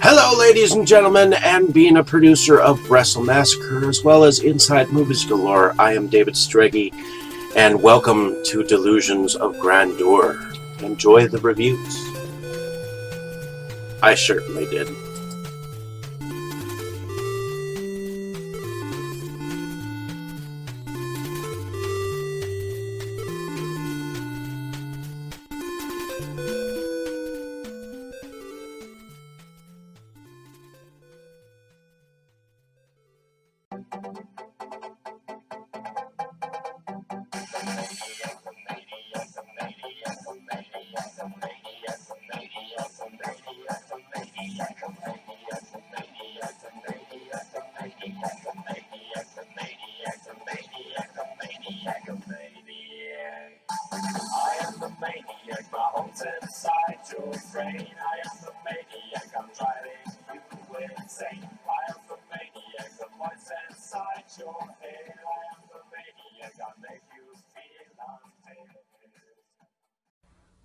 Hello, ladies and gentlemen, and being a producer of Wrestle Massacre as well as Inside Movies Galore, I am David Strege, and welcome to Delusions of Grandeur. Enjoy the reviews. I certainly did.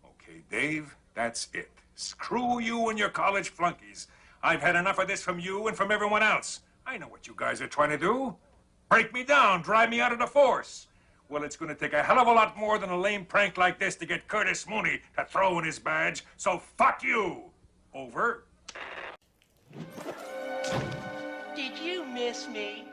Okay, Dave, that's it. Screw you and your college flunkies. I've had enough of this from you and from everyone else. I know what you guys are trying to do. Break me down, drive me out of the force. Well, it's going to take a hell of a lot more than a lame prank like this to get Curtis Mooney to throw in his badge, so fuck you. Over. Did you miss me?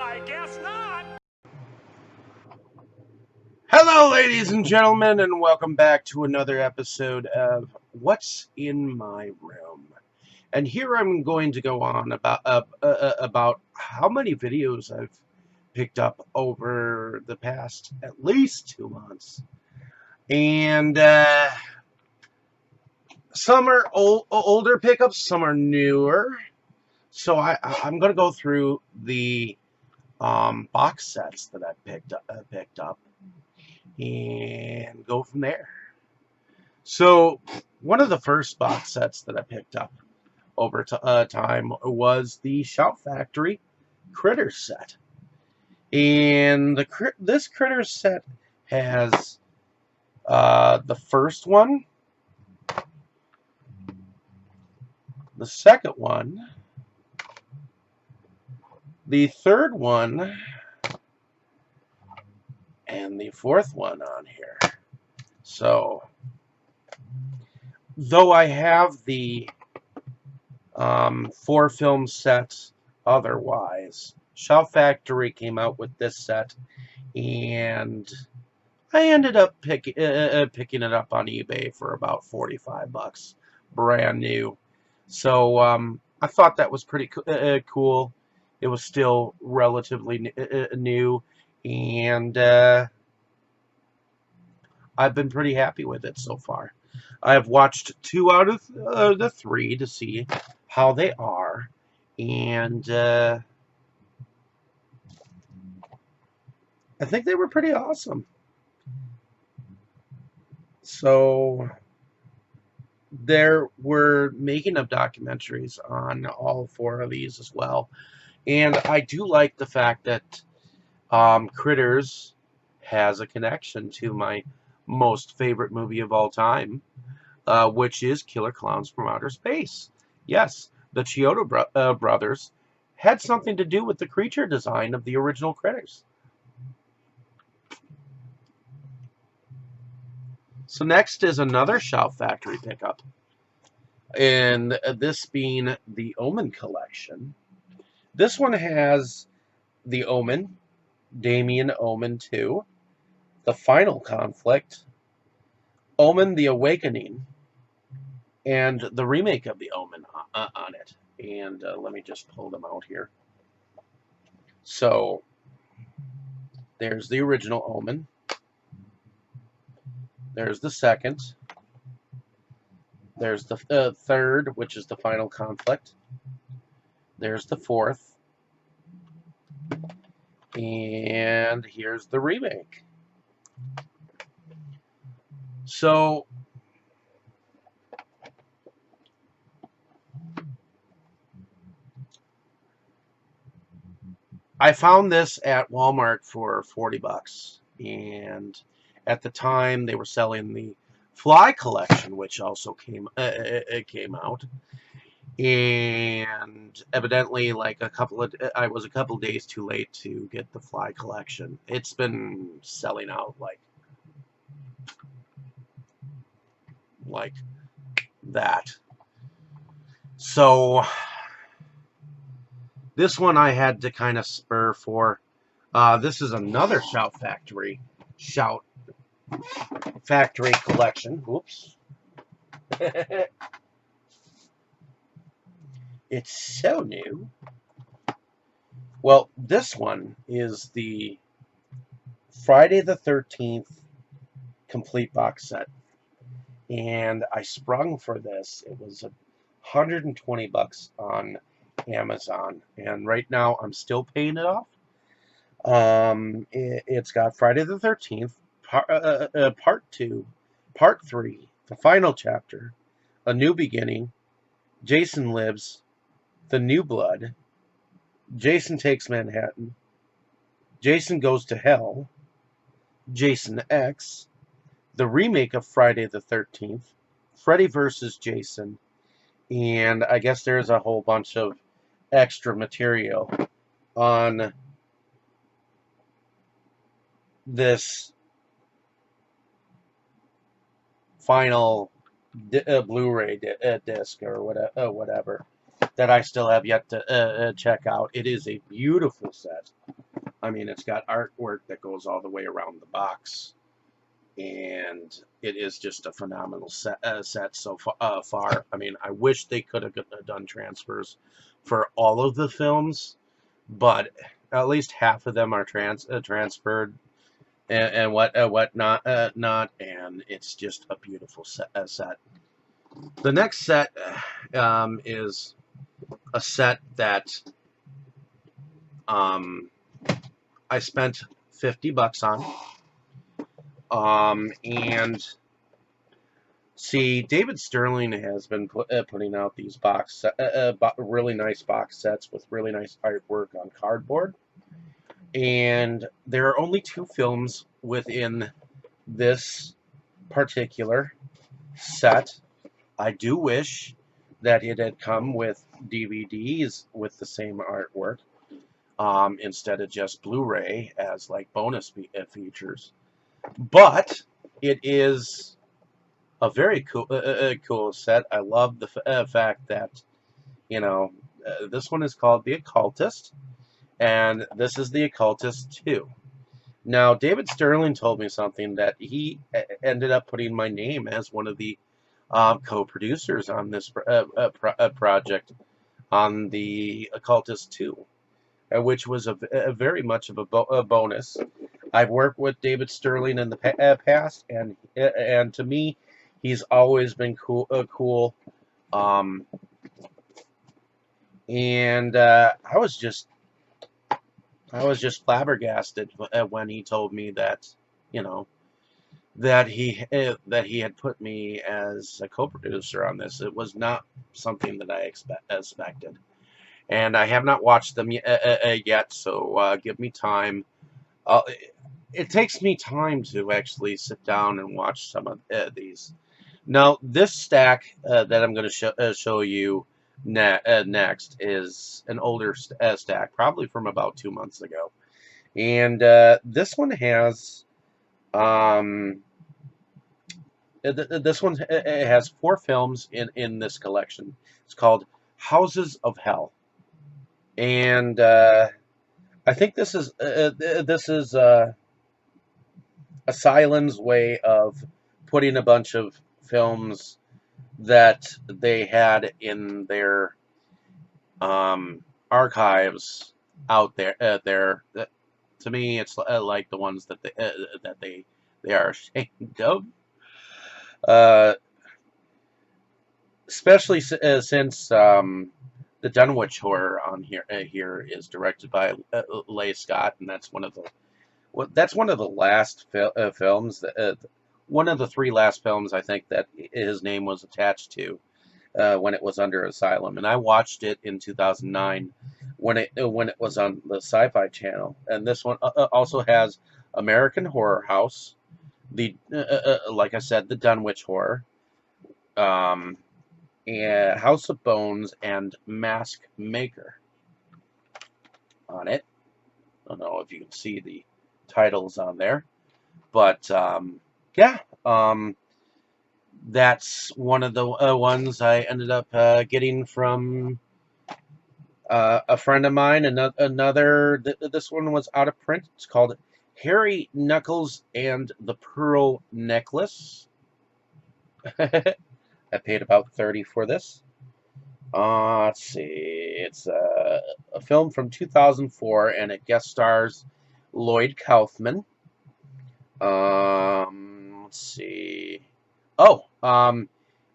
I guess not. Hello, ladies and gentlemen, and welcome back to another episode of What's in My Room. And here I'm going to go on about how many videos I've picked up over the past at least 2 months. And some are older pickups, some are newer. So I'm going to go through the box sets that I picked up and go from there. So one of the first box sets that I picked up over time was the Shout Factory Critters set. And this Critters set has the first one, the second one, the third one, and the fourth one on here. So, though I have the 4 film set otherwise, Shout Factory came out with this set, and I ended up picking it up on eBay for about $45, brand new. So I thought that was pretty cool. It was still relatively new, and I've been pretty happy with it so far. I've watched 2 out of the 3 to see how they are, and I think they were pretty awesome. So there were making of documentaries on all 4 of these as well. And I do like the fact that Critters has a connection to my most favorite movie of all time, which is Killer Clowns from Outer Space. Yes, the Chiodo brothers had something to do with the creature design of the original Critters. So next is another Shout Factory pickup, and this being the Omen collection. This one has the Omen, Damien Omen 2, The Final Conflict, Omen the Awakening, and the remake of the Omen on it. And let me just pull them out here. So there's the original Omen. There's the second. There's the third, which is The Final Conflict. There's the fourth. And here's the remake. So I found this at Walmart for $40. and at the time they were selling the Fly collection, which also came out, and evidently, like I was a couple days too late to get the Fly collection. It's been selling out like that. So this one I had to kind of spur for. This is another Shout Factory collection. Whoops. It's so new. Well, this one is the Friday the 13th complete box set. And I sprung for this. It was $120 on Amazon. And right now I'm still paying it off. It's got Friday the 13th, Part 2, Part 3, the final chapter, A New Beginning, Jason Lives, The New Blood, Jason Takes Manhattan, Jason Goes to Hell, Jason X, the remake of Friday the 13th, Freddy vs. Jason, and I guess there's a whole bunch of extra material on this final Blu-ray disc or whatever that I still have yet to check out. It is a beautiful set. I mean, it's got artwork that goes all the way around the box, and it is just a phenomenal set so far. I mean, I wish they could have done transfers for all of the films, but at least half of them are transferred and whatnot, and it's just a beautiful set. The next set is a set that I spent $50 on, and see, David Sterling has been putting out these really nice box sets with really nice artwork on cardboard. And there are only 2 films within this particular set. I do wish that it had come with DVDs with the same artwork instead of just Blu-ray as like bonus features. But it is a very cool set. I love the fact that, you know, this one is called The Occultist, and this is The Occultist 2. Now, David Sterling told me something that he ended up putting my name as one of the co-producers on this project on The Occultist 2, which was a very much of a bonus. I've worked with David Sterling in the past, and to me, he's always been cool. And I was just flabbergasted when he told me that, you know, that he had put me as a co-producer on this. It was not something that I expected, and I have not watched them yet. So give me time. It takes me time to actually sit down and watch some of these. Now, this stack that I'm going to show you next is an older stack, probably from about 2 months ago, and this one has it has 4 films in this collection. It's called Houses of Hell, and I think this is Asylum's way of putting a bunch of films that they had in their archives out there. To me, it's like the ones that they are ashamed of, especially since the Dunwich Horror on here is directed by Leigh Scott, and that's one of the last films that. One of the 3 last films I think that his name was attached to when it was under Asylum, and I watched it in 2009 when it was on the Sci-Fi Channel. And this one also has American Horror House, the like I said, the Dunwich Horror, um, and House of Bones, and Mask Maker on it. I don't know if you can see the titles on there, but yeah, that's one of the ones I ended up getting from a friend of mine. Another, this one was out of print. It's called Harry Knuckles and the Pearl Necklace. I paid about 30 for this. Let's see. It's a film from 2004, and it guest stars Lloyd Kaufman. Let's see. Oh,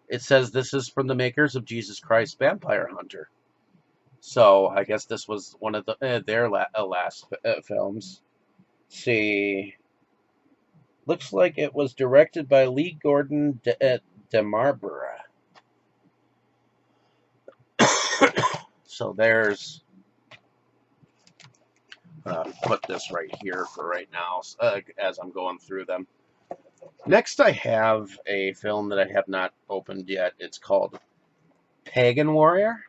it says this is from the makers of Jesus Christ Vampire Hunter. So I guess this was one of their last films. Let's see. Looks like it was directed by Lee Gordon DeMarbera. So there's, put this right here for right now as I'm going through them. Next, I have a film that I have not opened yet. It's called Pagan Warrior.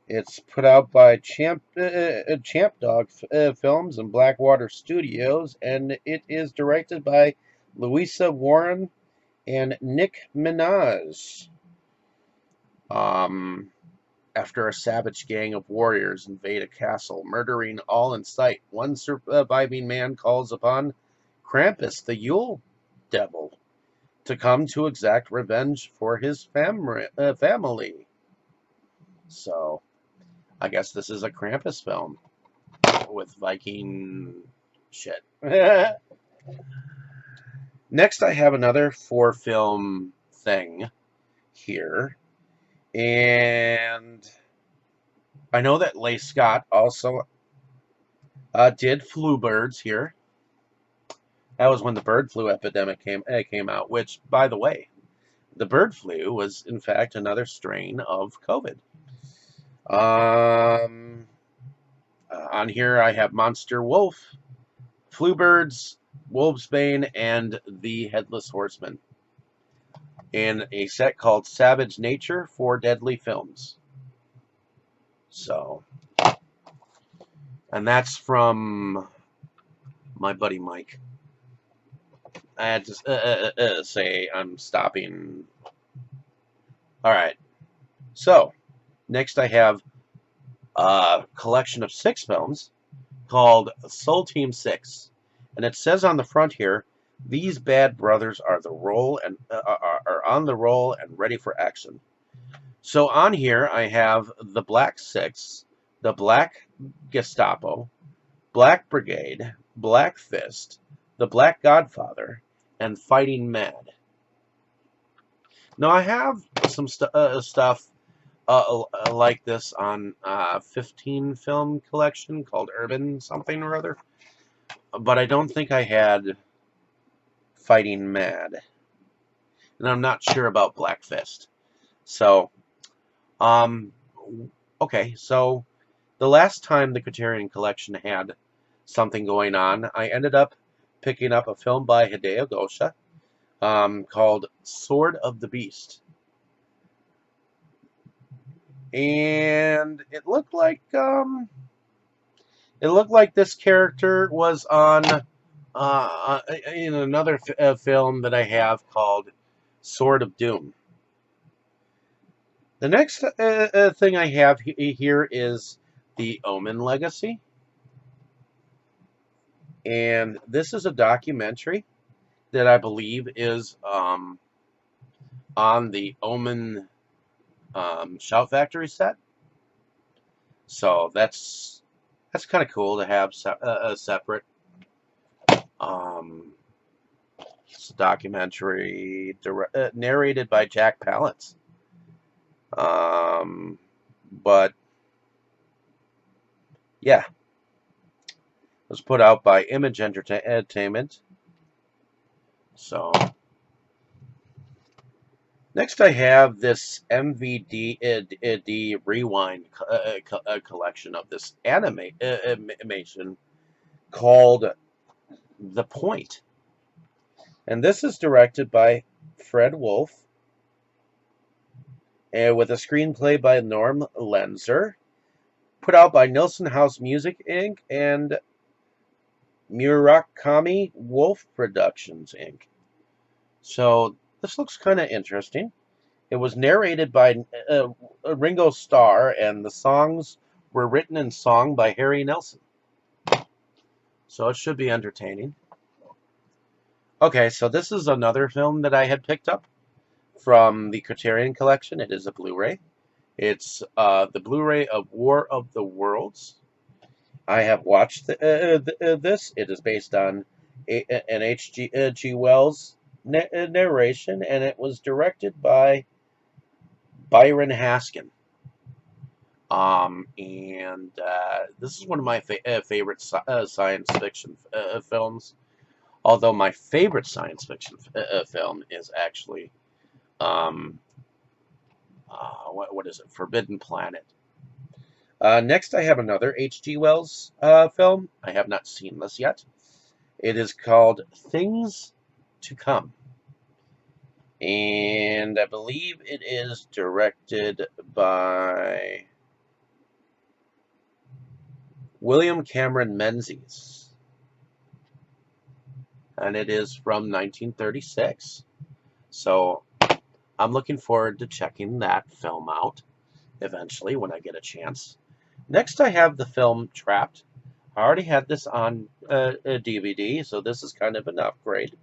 It's put out by Champ Dog Films and Blackwater Studios, and it is directed by Louisa Warren and Nick Minaj. After a savage gang of warriors invade a castle, murdering all in sight, one surviving man calls upon Krampus, the Yule Devil, to come to exact revenge for his family. So, I guess this is a Krampus film with Viking shit. Next, I have another 4-film thing here. And I know that Leigh Scott also did Flu Birds here. That was when the bird flu epidemic came out, which, by the way, the bird flu was, in fact, another strain of COVID. On here, I have Monster Wolf, Flu Birds, Wolfsbane, and The Headless Horseman in a set called Savage Nature for Deadly Films. So, and that's from my buddy Mike. I had to say I'm stopping. All right. So, next I have a collection of 6 films called Soul Team 6. And it says on the front here, these bad brothers are are on the roll and ready for action. So on here I have the Black Six, the Black Gestapo, Black Brigade, Black Fist, the Black Godfather, and Fighting Mad. Now I have some stuff like this on 15 film collection called Urban something or other, but I don't think I had Fighting Mad, and I'm not sure about Black Fist. So, okay, so the last time the Criterion collection had something going on, I ended up picking up a film by Hideo Gosha called Sword of the Beast. And it looked like this character was on in another film that I have called Sword of Doom. The next thing I have here is the Omen Legacy. And this is a documentary that I believe is on the Omen Shout Factory set. So that's kind of cool to have a separate. It's a documentary narrated by Jack Palance. But yeah, it was put out by Image Entertainment. So next I have this MVD Rewind collection of this animation called The Point. And this is directed by Fred Wolf, with a screenplay by Norm Lenzer, put out by Nielsen House Music Inc. and Murakami Wolf Productions Inc. So this looks kind of interesting. It was narrated by Ringo Starr, and the songs were written and sung by Harry Nelson. So it should be entertaining. Okay, so this is another film that I had picked up from the Criterion collection. It is a Blu-ray. It's the Blu-ray of War of the Worlds. I have watched this. It is based on an H.G. Wells narration, and it was directed by Byron Haskin. And this is one of my favorite science fiction films. Although my favorite science fiction film is actually, what is it? Forbidden Planet. Next, I have another H.G. Wells film. I have not seen this yet. It is called Things to Come. And I believe it is directed by William Cameron Menzies. And it is from 1936. So I'm looking forward to checking that film out eventually when I get a chance. Next, I have the film Trapped. I already had this on a DVD, so this is kind of an upgrade.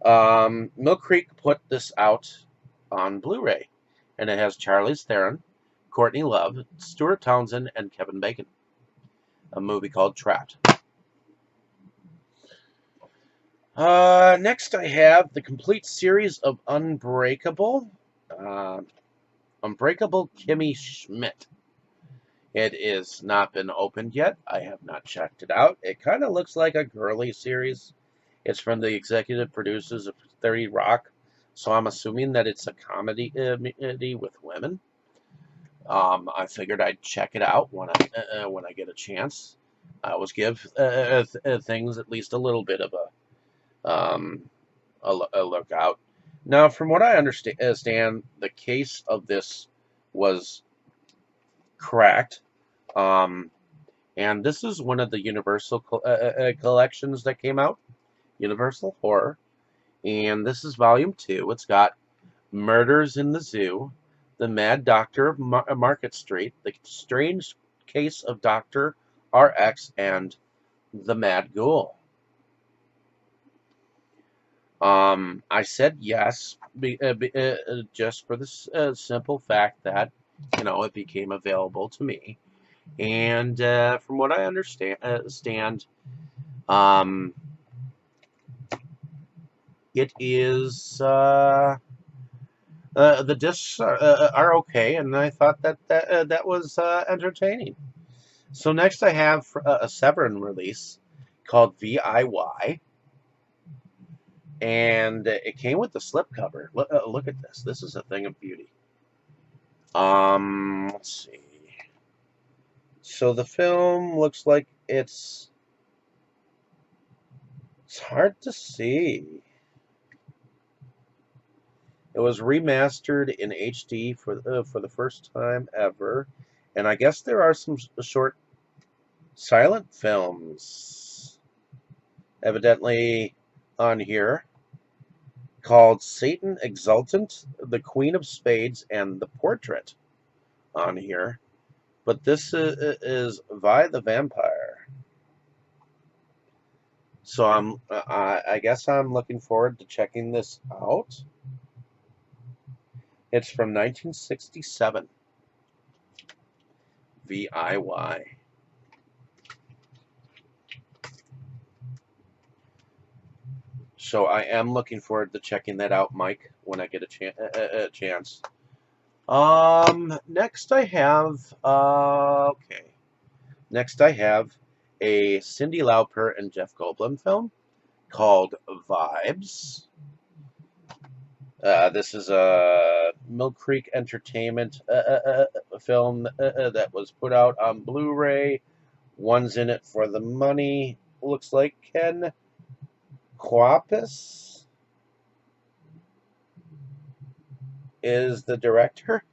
Mill Creek put this out on Blu-ray, and it has Charlize Theron, Courtney Love, Stuart Townsend, and Kevin Bacon. A movie called Trapped. Next, I have the complete series of Unbreakable. Unbreakable Kimmy Schmidt. It is not been opened yet. I have not checked it out. It kind of looks like a girly series. It's from the executive producers of 30 Rock, so I'm assuming that it's a comedy with women. I figured I'd check it out when I get a chance. I always give things at least a little bit of a look out. Now, from what I understand, the case of this was cracked, and this is one of the Universal collections that came out, Universal Horror, and this is Volume 2. It's got Murders in the Zoo, The Mad Doctor of Market Street, The Strange Case of Dr. RX, and The Mad Ghoul. I said yes, just for the simple fact that, it became available to me. And from what I understand, it is, the discs are okay, and I thought that was entertaining. So next I have a Severin release called VIY. And it came with the slipcover. Look at this. This is a thing of beauty. Let's see. So the film looks like it's hard to see. It was remastered in HD for the first time ever, and I guess there are some short silent films evidently on here, called Satan Exultant, The Queen of Spades, and The Portrait on here. But this is Vi the Vampire. So I guess I'm looking forward to checking this out. It's from 1967. VIY. So I am looking forward to checking that out, Mike, when I get a chance. Next I have, okay. Next I have a Cyndi Lauper and Jeff Goldblum film called Vibes. This is a Mill Creek Entertainment film that was put out on Blu-ray. One's in it for the money, looks like, Ken. Quapis is the director.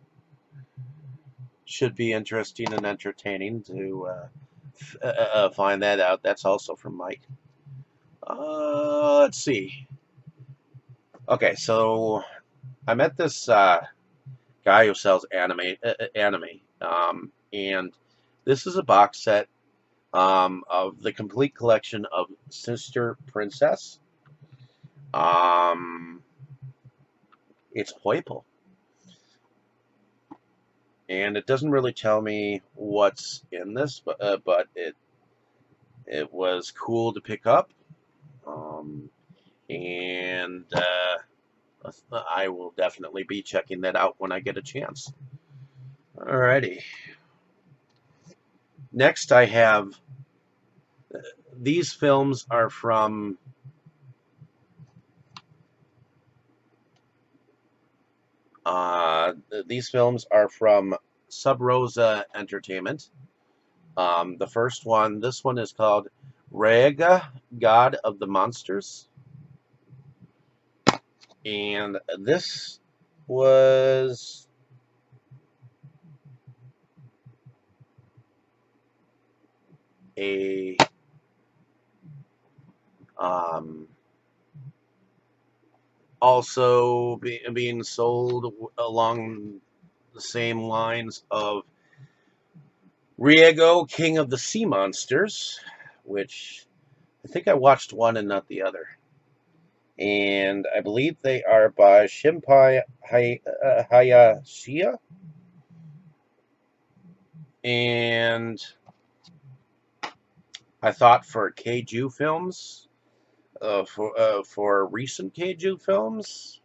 Should be interesting and entertaining to find that out. That's also from Mike. Let's see. Okay, so I met this guy who sells anime, and this is a box set of the complete collection of Sister Princess. It's purple, and it doesn't really tell me what's in this, but it was cool to pick up, and I will definitely be checking that out when I get a chance. Alrighty. Next, I have these films are from Sub Rosa Entertainment. The first one, this one is called Rhaegar, God of the Monsters. And this was a also being sold along the same lines of Rhaegar, King of the Sea Monsters, which I think I watched one and not the other. And I believe they are by Shimpai Hayashia. And I thought for Keiju films, for recent Keiju films,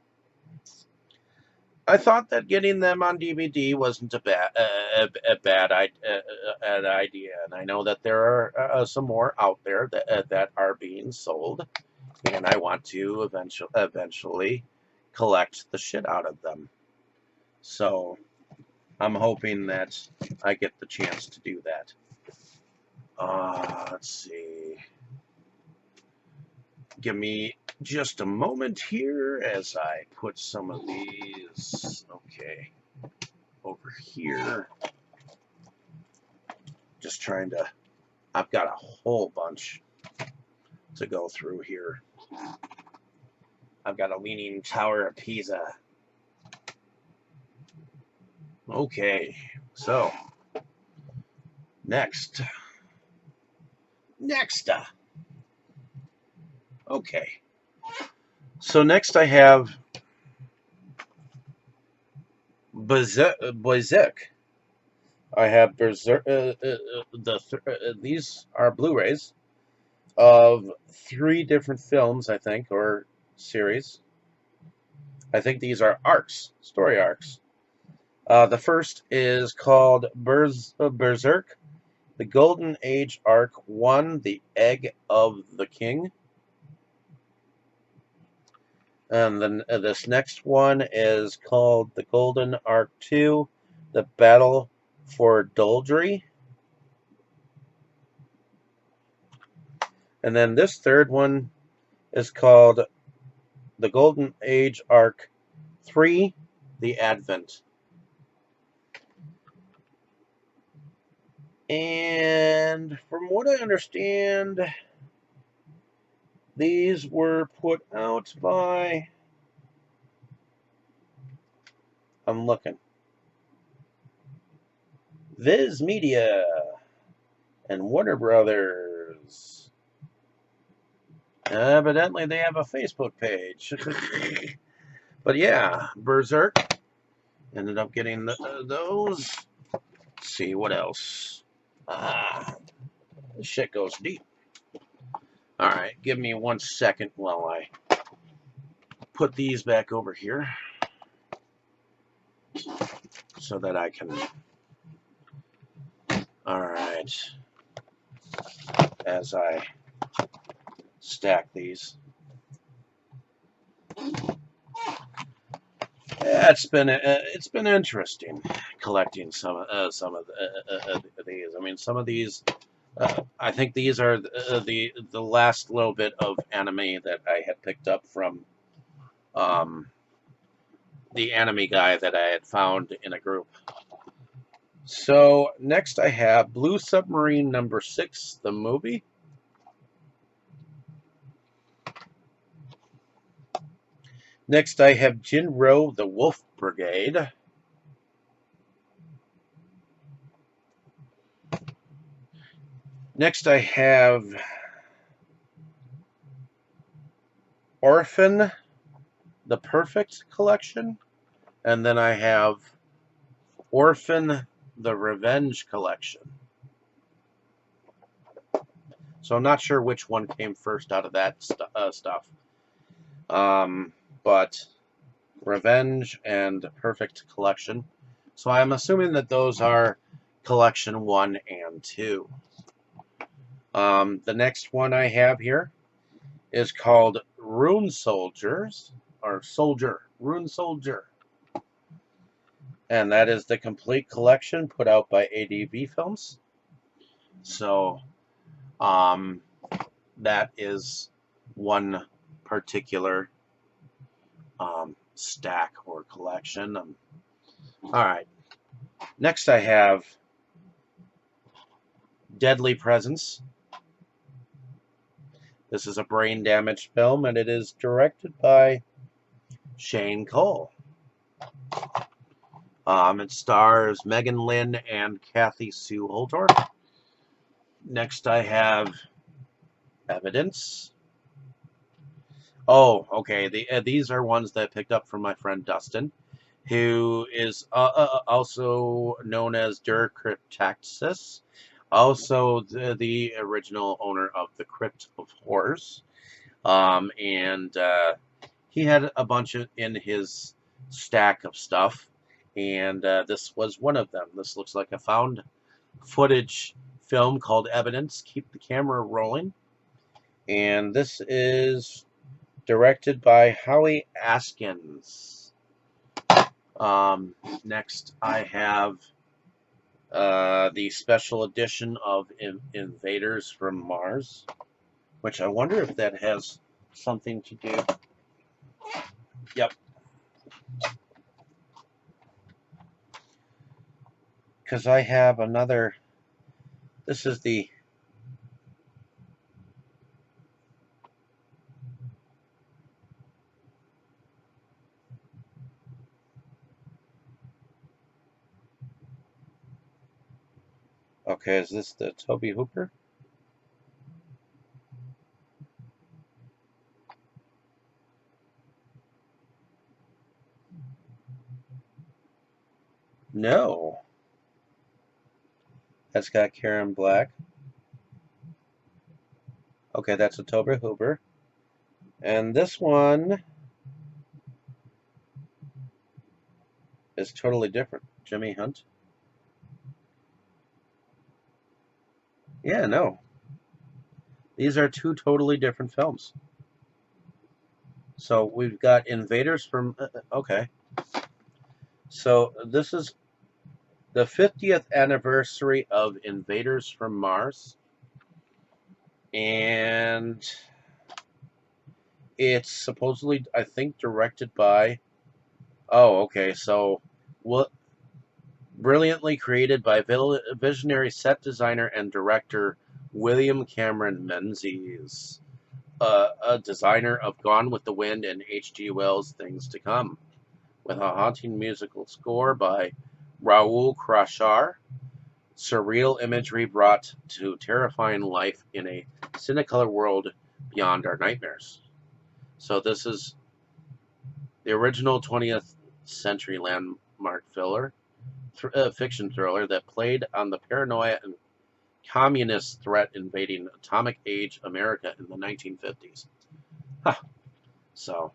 I thought that getting them on DVD wasn't a bad idea. And I know that there are some more out there that are being sold, and I want to eventually collect the shit out of them. So I'm hoping that I get the chance to do that. Let's see. Give me just a moment here as I put some of these, over here. Just trying to, I've got a whole bunch to go through here. I've got a Leaning Tower of Pisa. Okay, so next. Okay, so next I have Berserk. I have Berserk. These are Blu-rays of 3 different films, I think, or series. I think these are arcs, story arcs. The first is called Berserk, the Golden Age Arc 1, The Egg of the King. And then this next one is called The Golden Arc 2, The Battle for Doldry. And then this third one is called The Golden Age Arc 3, The Advent. And from what I understand, these were put out by, I'm looking, Viz Media and Warner Brothers. Evidently, they have a Facebook page. But yeah, Berserk. Ended up getting those. Let's see what else. This shit goes deep. Alright, give me 1 second while I put these back over here so that I can. Alright, as I stack these. Yeah, it's been interesting collecting some of these. I mean, some of these I think these are the last little bit of anime that I had picked up from um, the anime guy that I had found in a group. So next I have Blue Submarine #6, the movie. Next I have Jinro, the Wolf Brigade. Next I have Orphan, the Perfect Collection. And then I have Orphan, the Revenge Collection. So I'm not sure which one came first out of that stuff. But Revenge and Perfect Collection. So I'm assuming that those are Collection 1 and 2. The next one I have here is called Rune Soldiers, or Rune Soldier. And that is the complete collection put out by ADV Films. So that is one particular stack or collection. All right. Next I have Deadly Presence. This is a brain damage film, and it is directed by Shane Cole. It stars Megan Lynn and Kathy Sue Holtor. Next I have Evidence. Oh, okay. These are ones that I picked up from my friend Dustin, who is also known as Der Cryptaxis, also the original owner of the Crypt of Horrors. And he had a bunch in his stack of stuff, and this was one of them. This looks like a found footage film called Evidence. Keep the camera rolling. And this is directed by Howie Askins. Next, I have the special edition of Invaders from Mars, which I wonder if that has something to do. Yep. Because I have another. This is the. Okay, is this the Toby Hooper? No. That's got Karen Black. Okay, that's a Toby Hooper. And this one is totally different. Jimmy Hunt. Yeah, no. These are two totally different films. So we've got Invaders from... okay. So this is the 50th anniversary of Invaders from Mars. And it's supposedly, I think, directed by... Oh, okay. So what? Brilliantly created by visionary set designer and director William Cameron Menzies, a designer of Gone with the Wind and H.G. Wells' Things to Come, with a haunting musical score by Raoul Krashar, surreal imagery brought to terrifying life in a Cinecolor world beyond our nightmares. So this is the original 20th century landmark fiction thriller that played on the paranoia and communist threat invading atomic age America in the 1950s. Huh. So,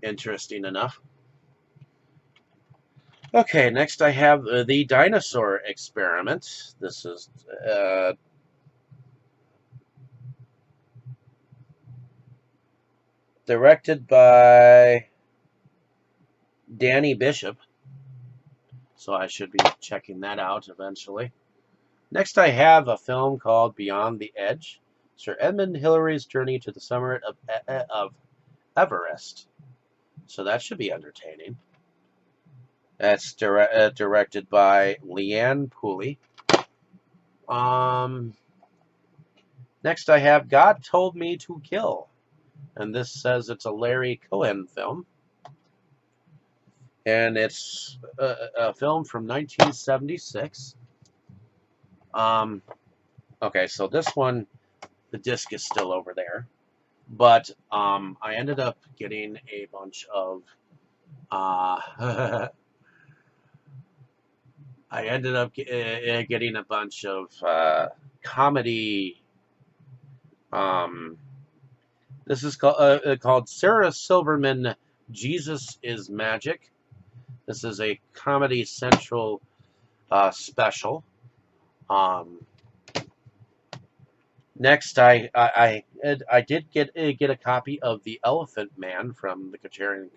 interesting enough. Okay, next I have The Dinosaur Experiment. This is directed by Danny Bishop. So I should be checking that out eventually. Next, I have a film called Beyond the Edge, Sir Edmund Hillary's journey to the summit of Everest. So that should be entertaining. That's directed by Leanne Pooley. Next, I have God Told Me to Kill, and this says it's a Larry Cohen film, and it's a film from 1976. Okay, so this one, the disc is still over there, but I ended up getting a bunch of I ended up getting a bunch of comedy. This is called Sarah Silverman, Jesus is Magic. This is a Comedy Central special. Next, I did get a copy of The Elephant Man from the Criterion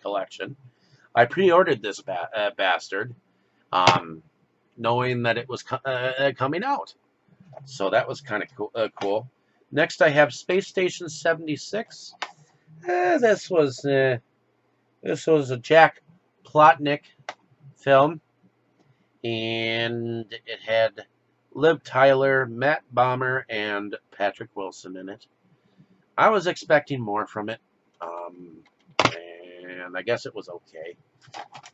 collection. I pre-ordered this bastard, knowing that it was coming out. So that was kind of cool. Next, I have Space Station 76. This was a Jack Plotnick film, and it had Liv Tyler, Matt Bomer, and Patrick Wilson in it. I was expecting more from it, and I guess it was okay.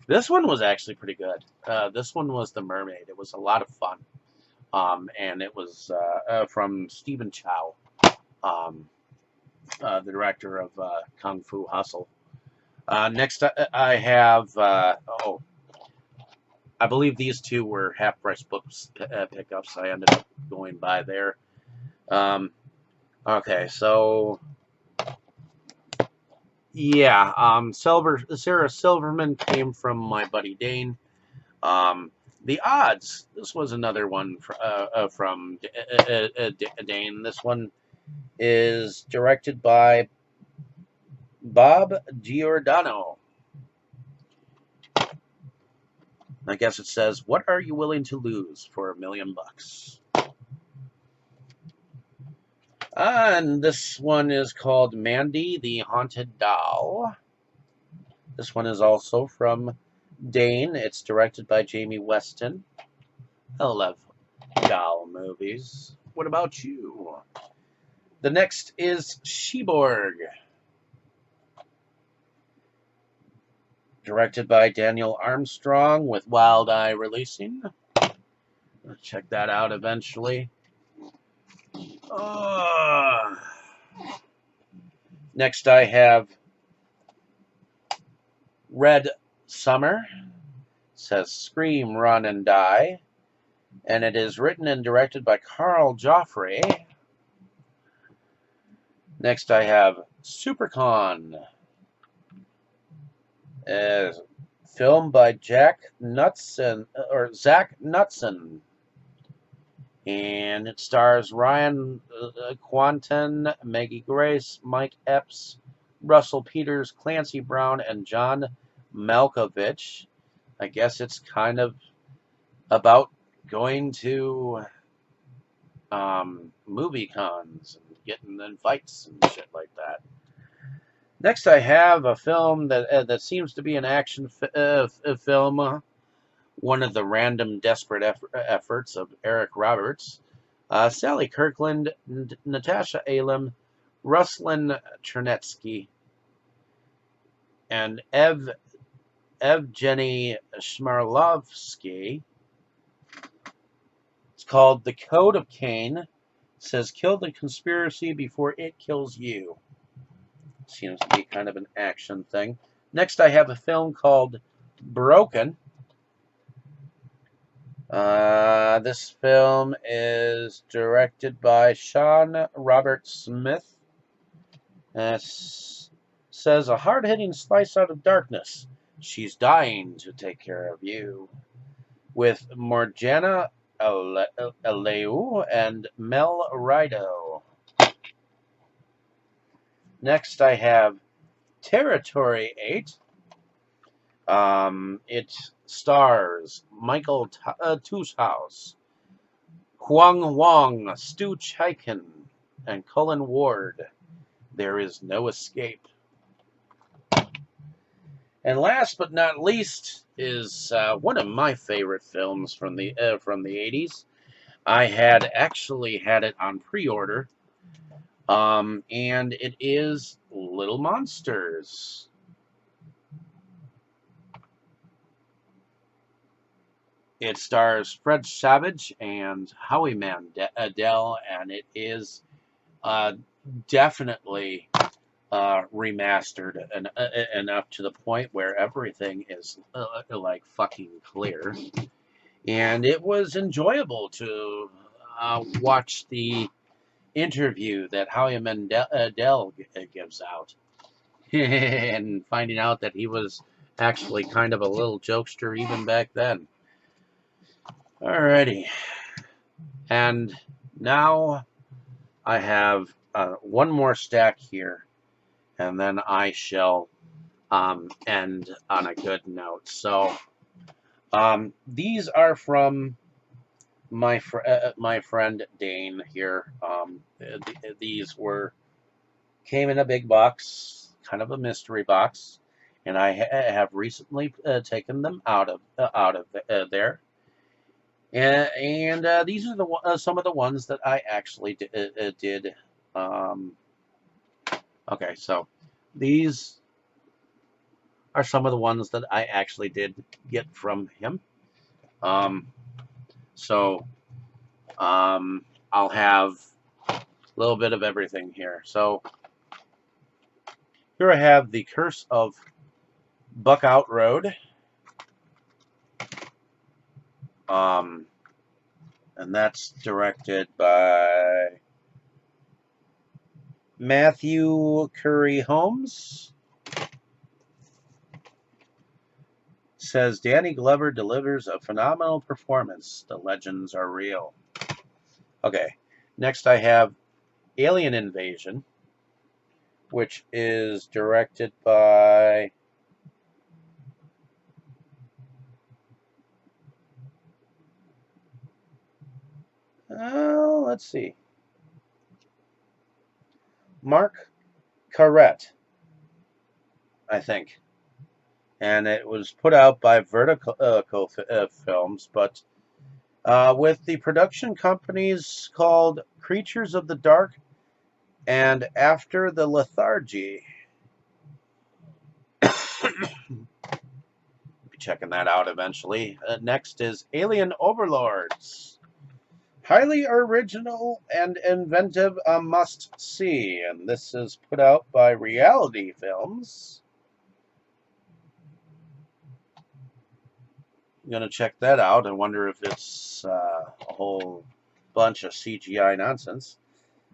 This one was actually pretty good. This one was The Mermaid. It was a lot of fun. And it was from Stephen Chow, the director of Kung Fu Hustle. Next, I have, I believe these two were half-price books pickups. I ended up going by there. Okay, so yeah, Sarah Silverman came from my buddy Dane. The Odds. This was another one from Dane. This one is directed by Bob Giordano. I guess it says, "What are you willing to lose for $1 million?" And this one is called Mandy, the Haunted Doll. This one is also from Dane. It's directed by Jamie Weston. I love doll movies. What about you? The next is Sheborg, directed by Daniel Armstrong with Wild Eye Releasing. I'll check that out eventually. Next I have Red Summer. It says Scream, Run, and Die. And it is written and directed by Carl Joffrey. Next I have Supercon. Filmed by Zach Knutson. And it stars Ryan Quanten, Maggie Grace, Mike Epps, Russell Peters, Clancy Brown, and John Malkovich. I guess it's kind of about going to movie cons and getting in fights and shit like that. Next, I have a film that seems to be an action film. One of the random desperate efforts of Eric Roberts, Sally Kirkland, Natasha Alem, Ruslan Chernetsky, and Evgeny Shmarlovsky. It's called The Code of Cain. It says, kill the conspiracy before it kills you. Seems to be kind of an action thing. Next, I have a film called Broken. This film is directed by Sean Robert Smith. It says, a hard-hitting slice out of darkness. She's dying to take care of you. With Morgana Aleu and Mel Rido. Next, I have Territory 8. It stars Michael Tushaus, Huang Wong, Stu Chaikin, and Cullen Ward. There is no escape. And last but not least is one of my favorite films from the 80s. I had actually had it on pre-order, and it is Little Monsters. It stars Fred Savage and Howie Mandel, and it is definitely remastered and up to the point where everything is like fucking clear. And it was enjoyable to watch the interview that Howie Mandel gives out, and finding out that he was actually kind of a little jokester even back then. Alrighty, and now I have one more stack here, and then I shall end on a good note. So these are from my friend Dane here. These came in a big box, kind of a mystery box, and I have recently taken them out of there. And these are some of the ones that I actually did. Okay, so these are some of the ones that I actually did get from him. So I'll have a little bit of everything here. So here I have The Curse of Buckout Road. And that's directed by Matthew Curry Holmes. Says Danny Glover delivers a phenomenal performance. The legends are real. Okay, next I have Alien Invasion, which is directed by let's see, Mark Carrette, I think. And it was put out by Vertical Films, but with the production companies called Creatures of the Dark and After the Lethargy. Be checking that out eventually. Next is Alien Overlords. Highly original and inventive, a must-see. And this is put out by Reality Films. I'm going to check that out and wonder if it's a whole bunch of CGI nonsense.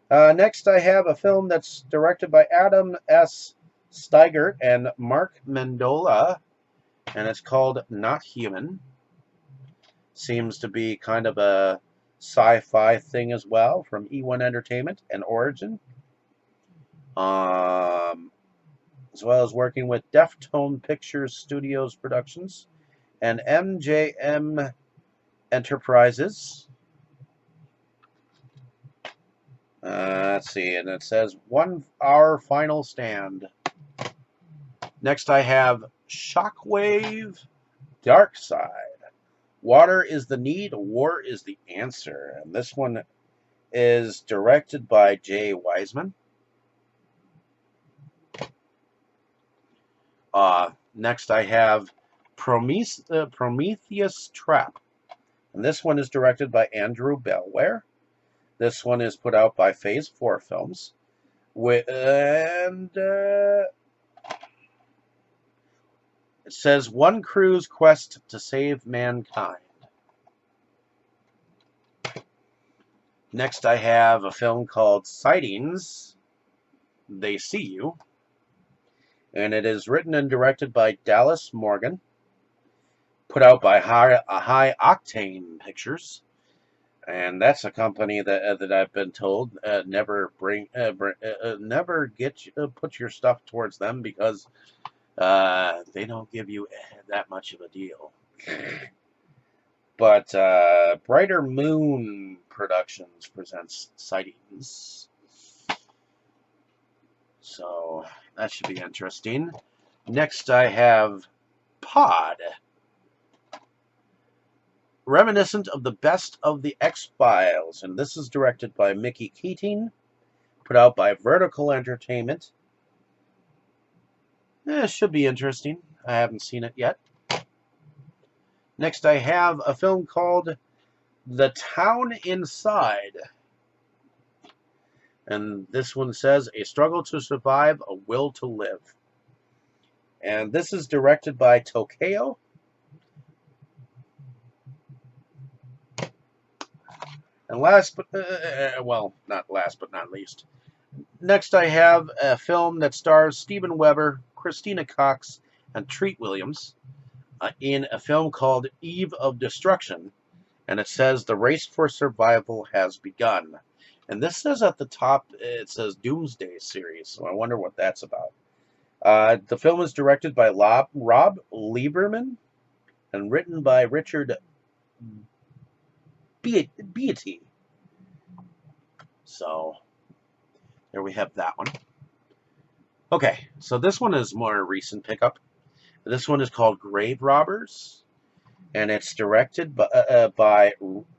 Next, I have a film that's directed by Adam S. Steigert and Mark Mendola, and it's called Not Human. Seems to be kind of a sci-fi thing as well, from E1 Entertainment and Origin, as well as working with Deftone Pictures Studios Productions and MJM Enterprises. Let's see, and it says 1 hour final stand. Next I have Shockwave Dark Side. Water is the need, war is the answer. And this one is directed by Jay Wiseman. Next I have Prometheus Trap. And this one is directed by Andrew Bellware. This one is put out by Phase 4 Films. It says one crew's quest to save mankind. Next I have a film called Sightings, They See You. And it is written and directed by Dallas Morgan. Put out by High Octane Pictures. And that's a company that I've been told never put your stuff towards them, because they don't give you that much of a deal. But Brighter Moon Productions presents Sightings. So that should be interesting. Next I have Pod. Reminiscent of the best of the X-Files. And this is directed by Mickey Keating. Put out by Vertical Entertainment. It should be interesting. I haven't seen it yet. Next I have a film called The Town Inside. And this one says, a struggle to survive, a will to live. And this is directed by Tokyo. And last but, well, not last but not least. Next I have a film that stars Steven Weber, Christina Cox, and Treat Williams in a film called Eve of Destruction. And it says, the race for survival has begun. And this says at the top, it says Doomsday Series. So I wonder what that's about. The film is directed by Rob Lieberman and written by Richard Beatty. So there we have that one. Okay, so this one is more recent pickup. This one is called Grave Robbers, and it's directed by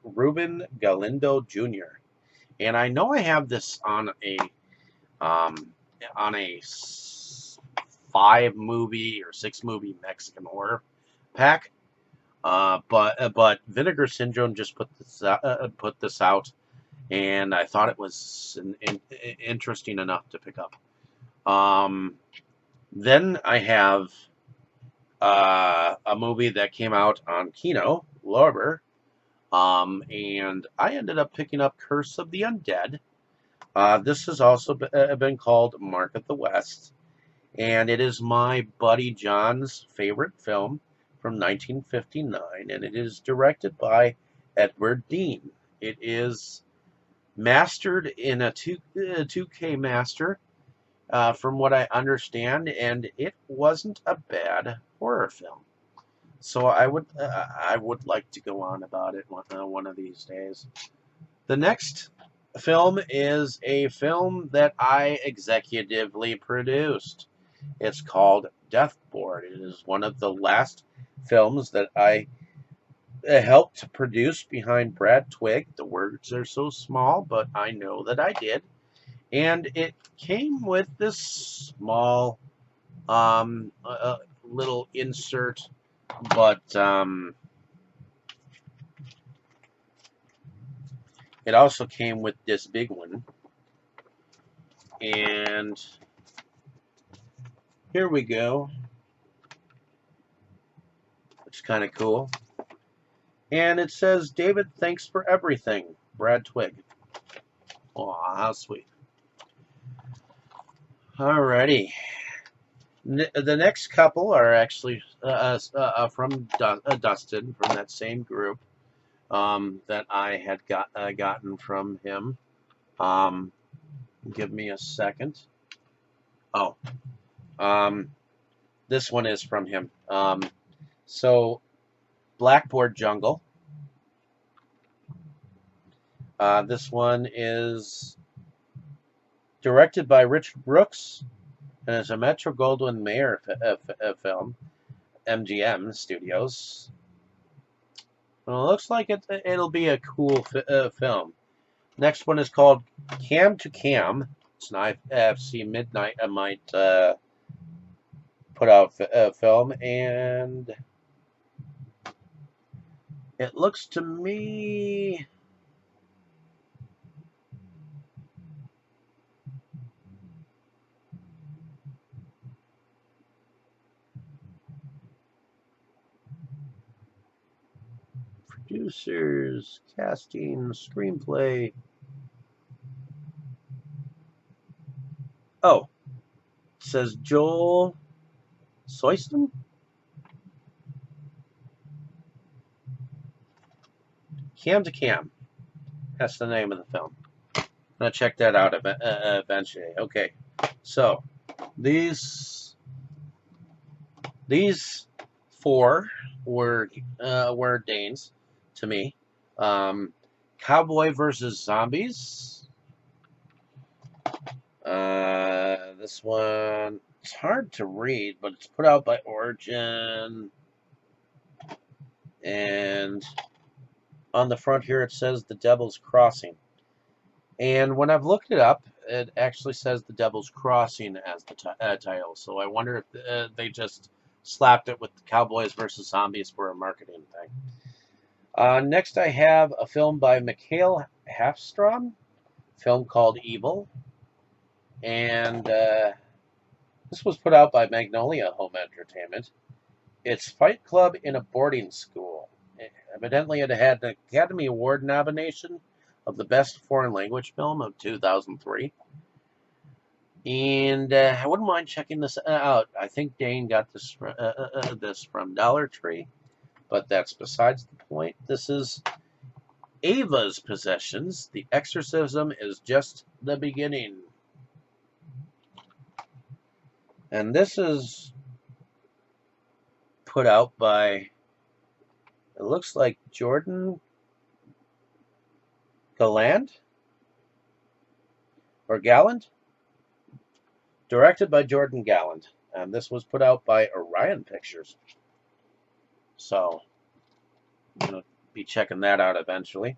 Ruben Galindo Jr. And I know I have this on a 5-movie or 6-movie Mexican horror pack, but Vinegar Syndrome just put this out, and I thought it was interesting enough to pick up. Then I have a movie that came out on Kino Lorber, and I ended up picking up Curse of the Undead. This has also been called Mark of the West, and it is my buddy John's favorite film from 1959, and it is directed by Edward Dean. It is mastered in a 2K master, from what I understand, and it wasn't a bad horror film. So I would like to go on about it one of these days. The next film is a film that I executively produced. It's called Deathboard. It is one of the last films that I helped to produce behind Brad Twigg. The words are so small, but I know that I did. And it came with this small little insert, but it also came with this big one. And here we go. It's kind of cool. And it says, David, thanks for everything. Brad Twigg. Aw, how sweet. Alrighty. The next couple are actually from Dustin, from that same group that I had gotten from him. Give me a second. Oh, this one is from him. So, Blackboard Jungle. This one is directed by Richard Brooks, and it's a Metro-Goldwyn-Mayer film, MGM Studios. Well, it looks like it'll be a cool film. Next one is called Cam to Cam. It's an IFC Midnight I might put out film, and it looks to me producers, casting, screenplay. Oh, it says Joel Soyston? Cam to Cam. That's the name of the film. I'm going to check that out eventually. Okay, so these 4 were Danes. to me. Cowboy versus Zombies. This one, it's hard to read, but it's put out by Origin. And on the front here it says The Devil's Crossing. And when I've looked it up, it actually says The Devil's Crossing as the title. So I wonder if they just slapped it with Cowboys versus Zombies for a marketing thing. Next I have a film by Mikhail Hafstrom, a film called Evil. And this was put out by Magnolia Home Entertainment. It's Fight Club in a Boarding School. Evidently it had an Academy Award nomination of the Best Foreign Language Film of 2003. And I wouldn't mind checking this out. I think Dane got this from Dollar Tree, but that's besides the point. This is Ava's Possessions. The Exorcism is Just the Beginning. And this is put out by, it looks like Jordan Galland or Galland, directed by Jordan Galland, and this was put out by Orion Pictures. So I'm gonna be checking that out eventually.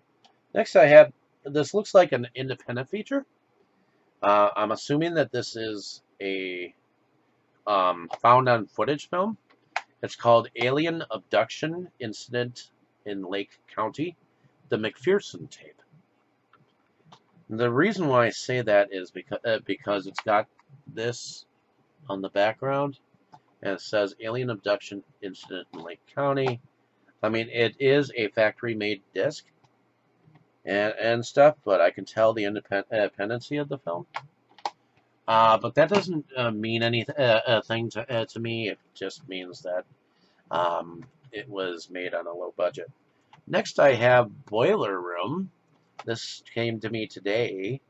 Next, I have, this looks like an independent feature. I'm assuming that this is a found on footage film. It's called Alien Abduction Incident in Lake County, the McPherson Tape. The reason why I say that is because it's got this on the background, and it says Alien Abduction Incident in Lake County. I mean, it is a factory-made disc and stuff, but I can tell the independency of the film. But that doesn't mean anything to me. It just means that it was made on a low budget. Next, I have Boiler Room. This came to me today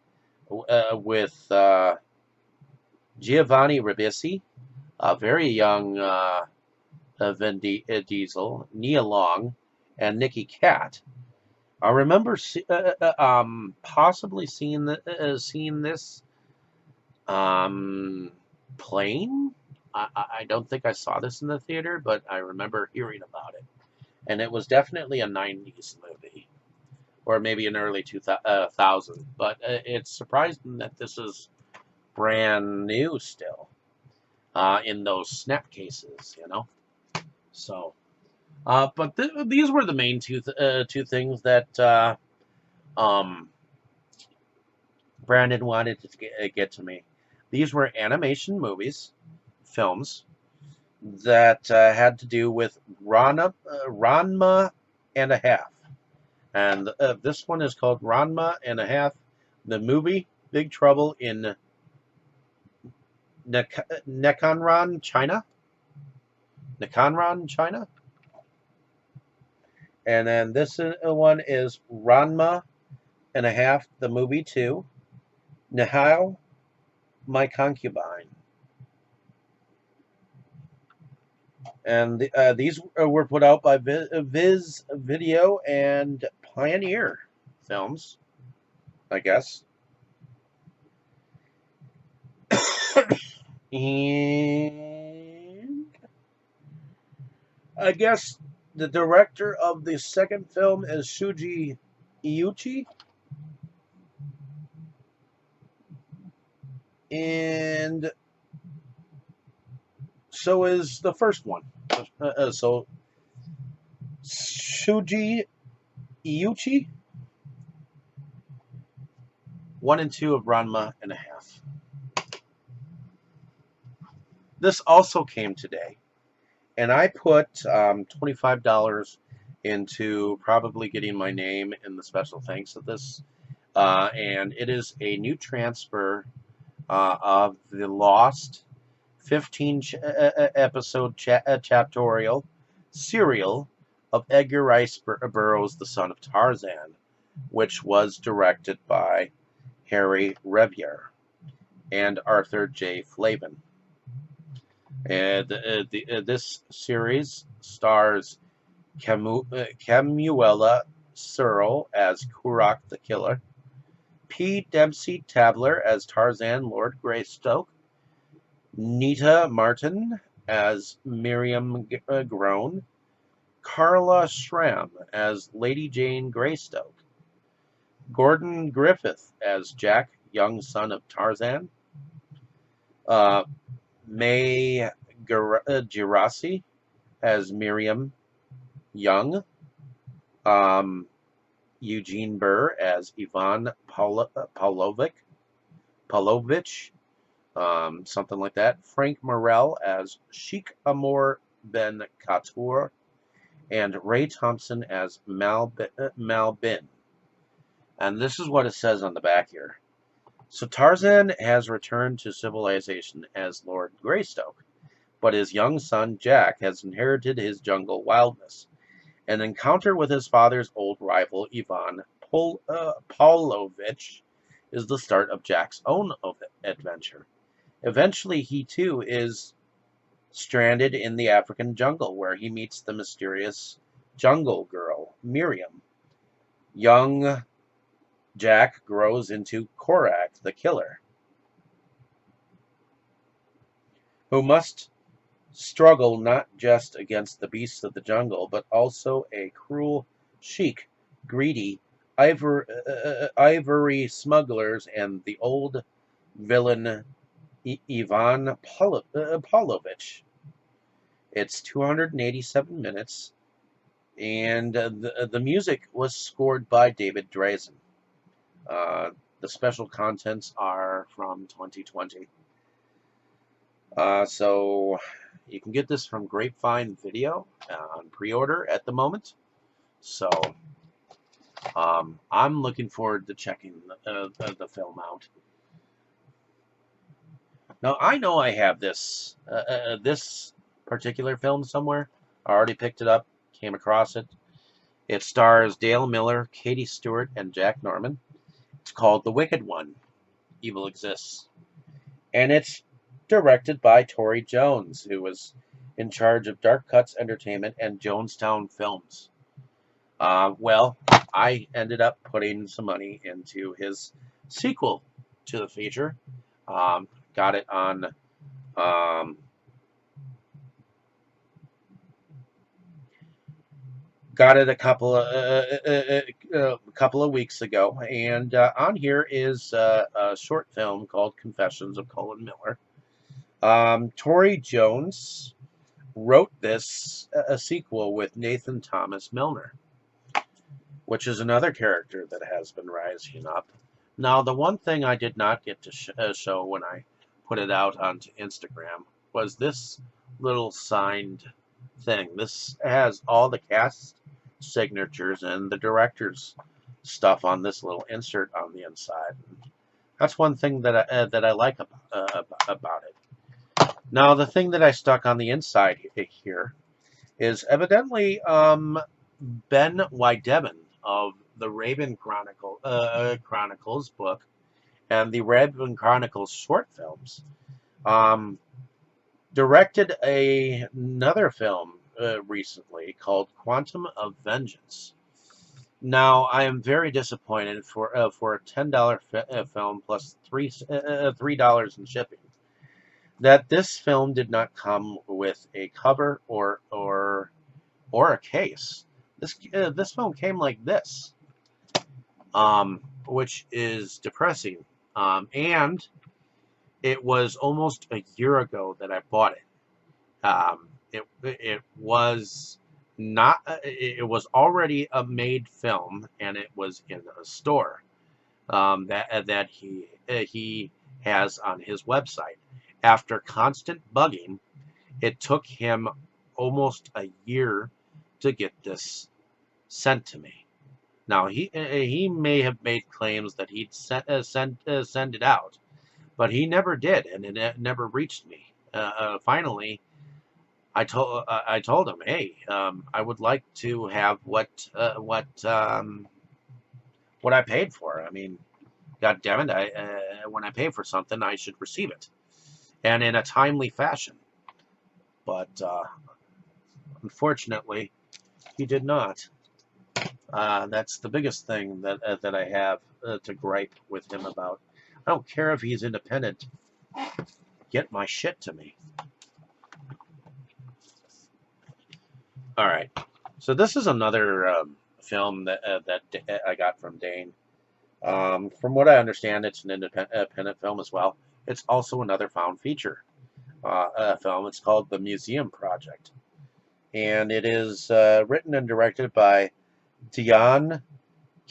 with Giovanni Ribisi, a very young Vin Diesel, Nia Long, and Nikki Katt. I remember possibly seeing this playing. I don't think I saw this in the theater, but I remember hearing about it. And it was definitely a 90s movie, or maybe an early 2000. But it's surprising that this is brand new still in those snap cases, you know. So, but these were the main two things that Brandon wanted to get to me. These were animation movies, films that had to do with Ranma and a Half. And this one is called Ranma and a Half, the movie Big Trouble in Nekonran, China. Nekonran, China. And then this one is Ranma and a Half, the movie 2, Nihao, My Concubine. And these were put out by Viz Video and Pioneer Films, I guess. And I guess the director of the second film is Shuji Iuchi. And so is the first one. So Shuji Iuchi, 1 and 2 of Ranma and a Half. This also came today, and I put $25 into probably getting my name in the special thanks of this, and it is a new transfer of the Lost 15 episode chaptorial serial of Edgar Rice Burroughs' The Son of Tarzan, which was directed by Harry Revier and Arthur J. Flavin. And this series stars Camuella Searle as Kurok the Killer, P. Dempsey Tabler as Tarzan Lord Greystoke, Nita Martin as Miriam Groan, Carla Schramm as Lady Jane Greystoke, Gordon Griffith as Jack, young son of Tarzan, uh, May Girassi as Miriam Young, um, Eugene Burr as Ivan Pavlovich, something like that. Frank Morrell as Sheikh Amor Ben Khator, and Ray Thompson as Mal Bin. And this is what it says on the back here. So Tarzan has returned to civilization as Lord Greystoke, but his young son Jack has inherited his jungle wildness. An encounter with his father's old rival Ivan Pavlovich is the start of Jack's own adventure. Eventually, he too is stranded in the African jungle, where he meets the mysterious jungle girl, Miriam. Young Jack grows into Korak the Killer, who must struggle not just against the beasts of the jungle, but also a cruel sheik, greedy ivory smugglers, and the old villain Ivan Pavlovich. It's 287 minutes, and the music was scored by David Drazen. The special contents are from 2020. So you can get this from Grapevine Video on pre-order at the moment. So I'm looking forward to checking the film out. Now I know I have this this particular film somewhere. I already picked it up, came across it. It stars Dale Miller, Katie Stewart, and Jack Norman. It's called The Wicked One, Evil Exists. And it's directed by Tori Jones, who was in charge of Dark Cuts Entertainment and Jonestown Films. Well, I ended up putting some money into his sequel to the feature. Got it on got it a couple of weeks ago, and on here is a short film called Confessions of Colin Miller. Tori Jones wrote this a sequel with Nathan Thomas Milner, which is another character that has been rising up. Now, the one thing I did not get to show when I put it out onto Instagram was this little signed thing. This has all the cast signatures and the director's stuff on this little insert on the inside. That's one thing that I like about it. Now, the thing that I stuck on the inside here is evidently Ben Wideman of the Raven Chronicles book and the Raven Chronicles short films directed another film recently called Quantum of Vengeance. Now, I am very disappointed for a $10 film plus $3 in shipping that this film did not come with a cover or a case. This film came like this, which is depressing. And it was almost a year ago that I bought it. It was not. It was already a made film, and it was in a store that he has on his website. After constant bugging, it took him almost a year to get this sent to me. Now he may have made claims that he'd send it out, but he never did, and it never reached me. Finally, I told him, hey, I would like to have what I paid for. I mean, God damn it! When I pay for something, I should receive it, and in a timely fashion. But unfortunately, He did not. That's the biggest thing that I have to gripe with him about. I don't care if he's independent. Get my shit to me. All right. So this is another film that I got from Dane. From what I understand, it's an independent film as well. It's also another found feature film. It's called The Museum Project. And it is written and directed by Dion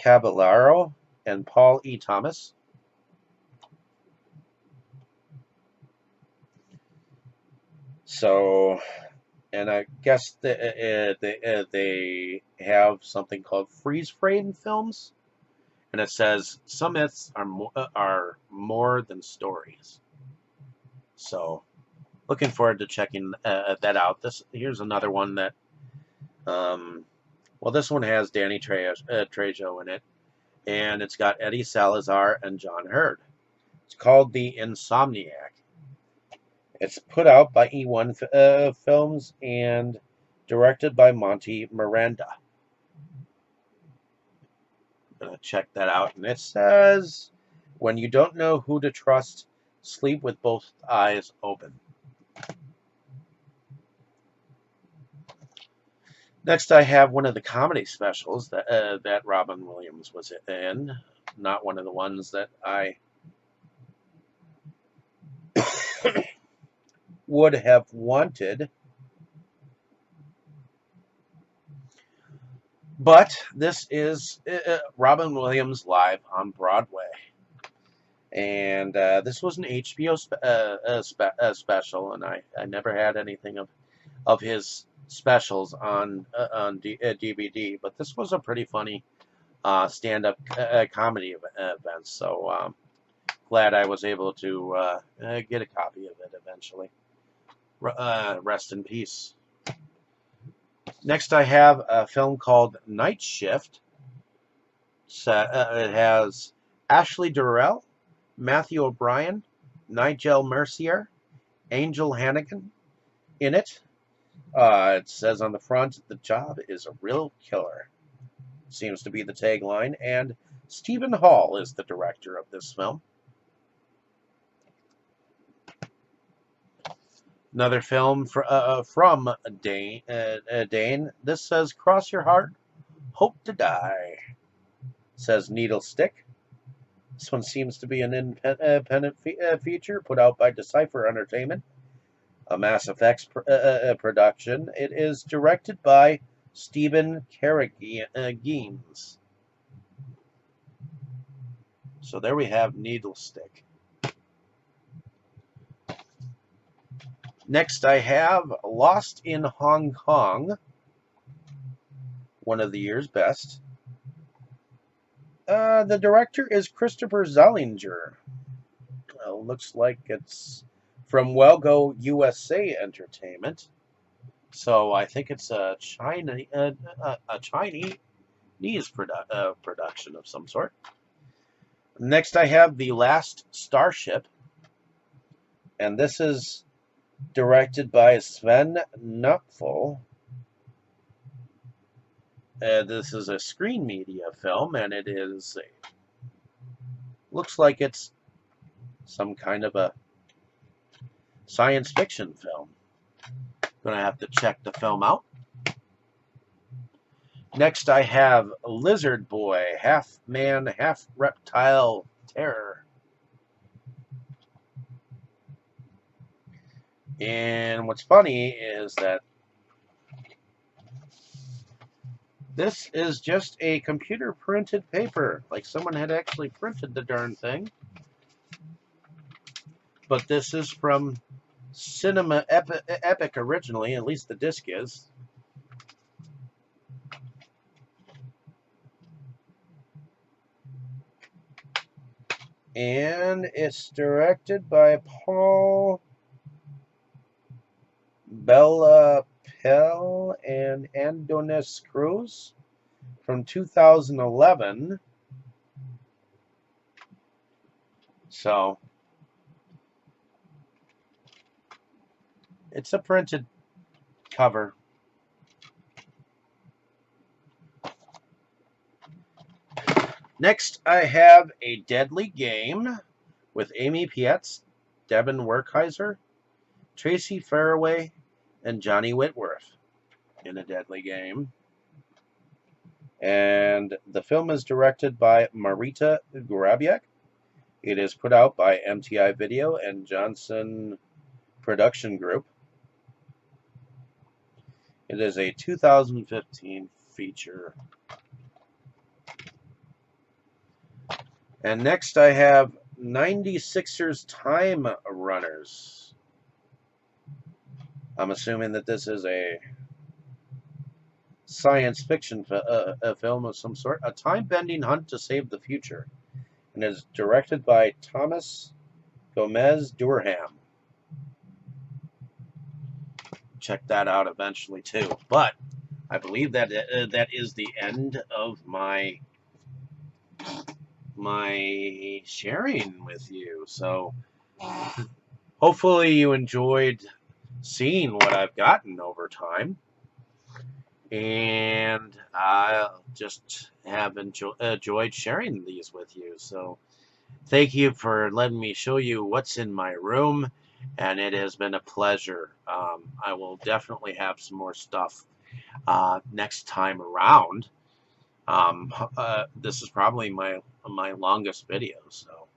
Caballero and Paul E. Thomas. So, and I guess they have something called freeze frame films, and it says some myths are more than stories. So, looking forward to checking that out. Here's another one that, well, this one has Danny Trejo in it, and it's got Eddie Salazar and John Hurd. It's called The Insomniac. It's put out by E1 Films and directed by Monty Miranda. I'm going to check that out. And it says, when you don't know who to trust, sleep with both eyes open. Next, I have one of the comedy specials that Robin Williams was in. Not one of the ones that I would have wanted. But this is Robin Williams live on Broadway. And this was an HBO special, and I never had anything of his specials on DVD. But this was a pretty funny stand-up comedy event. So glad I was able to get a copy of it eventually. Rest in peace. Next, I have a film called Night Shift. It has Ashley Durrell, Matthew O'Brien, Nigel Mercier, Angel Hannigan in it. It says on the front, the job is a real killer. Seems to be the tagline, and Stephen Hall is the director of this film. Another film from Dane. This says, cross your heart, hope to die. Says Needle Stick. This one seems to be an independent feature put out by Decipher Entertainment, a Mass Effects production. It is directed by Stephen Carragines. So there we have Needle Stick. Next, I have Lost in Hong Kong, one of the year's best. The director is Christopher Zollinger. Looks like it's from Wellgo USA Entertainment. So I think it's a Chinese production of some sort. Next, I have The Last Starship, and this is directed by Sven Nupfel. This is a screen media film, and it is looks like it's some kind of a science fiction film. Gonna have to check the film out. Next, I have Lizard Boy, half man, half reptile terror. And what's funny is that this is just a computer printed paper. Like someone had actually printed the darn thing. But this is from Cinema Epic originally, at least the disc is. And it's directed by Paul Bella Pell and Andonis Cruz from 2011. So it's a printed cover. Next, I have A Deadly Game with Amy Pietz, Devin Werkheiser, Tracy Faraway, and Johnny Whitworth in A Deadly Game. And the film is directed by Marita Grabiak. It is put out by MTI Video and Johnson Production Group. It is a 2015 feature. And next I have 96ers Time Runners. I'm assuming that this is a science fiction a film of some sort. A time-bending hunt to save the future. And is directed by Thomas Gomez Durham. Check that out eventually too. But I believe that that is the end of my sharing with you. So hopefully you enjoyed seeing what I've gotten over time, and I just have enjoyed sharing these with you. So thank you for letting me show you what's in my room, and it has been a pleasure. I will definitely have some more stuff next time around. This is probably my longest video, so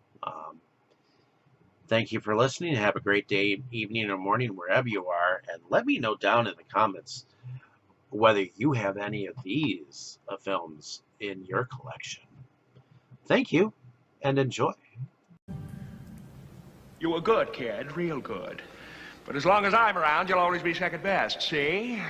thank you for listening. Have a great day, evening, or morning, wherever you are, and let me know down in the comments whether you have any of these films in your collection. Thank you, and enjoy. You were good, kid, real good. But as long as I'm around, you'll always be second best, see?